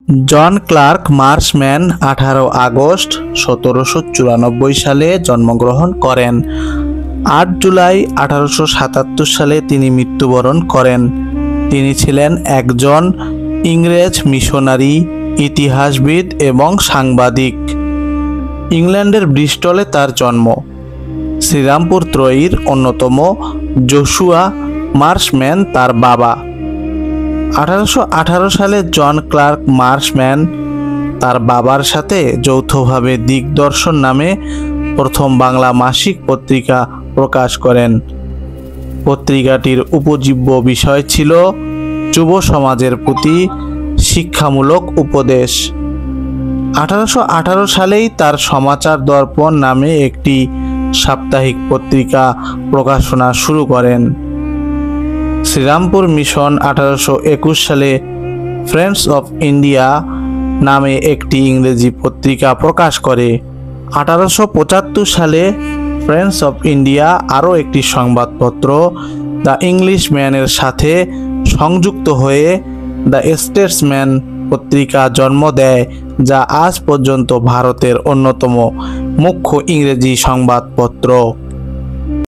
জন Clark Marshman 18 August 1794 সালে জন্মগ্রহণ করেন। 8 জুলাই 1877 সালে তিনি মৃত্যুবরণ করেন। তিনি ছিলেন একজন ইংরেজ মিশনারি, ইতিহাসবিদ এবং সাংবাদিক। ইংল্যান্ডের ব্রিস্টলে তার জন্ম। শ্রীরামপুর ত্রয়ীর অন্যতম জোশুয়া মার্শম্যান তার বাবা। 1818 সালে জন ক্লার্ক মার্শম্যান তার বাবার সাথে যৌথভাবে দিগদর্শন নামে প্রথম বাংলা মাসিক পত্রিকা প্রকাশ করেন। পত্রিকাটির উপজীব্য বিষয় ছিল যুব সমাজের প্রতি শিক্ষামূলক উপদেশ। 1818 সালেই তার সমাচার দর্পণ নামে একটি সাপ্তাহিক পত্রিকা প্রকাশনা শুরু করেন। শ্রীরামপুর মিশন 1821 সালে ফ্রেন্ডস অফ ইন্ডিয়া নামে একটি ইংরেজি পত্রিকা প্রকাশ করে। 1875 সালে ফ্রেন্ডস অফ ইন্ডিয়া আরও একটি সংবাদপত্র দ্য ইংলিশম্যানের সাথে সংযুক্ত হয়ে দ্য স্টেটসম্যান পত্রিকা জন্ম দেয়, যা আজ পর্যন্ত ভারতের অন্যতম মুখ্য ইংরেজি সংবাদপত্র।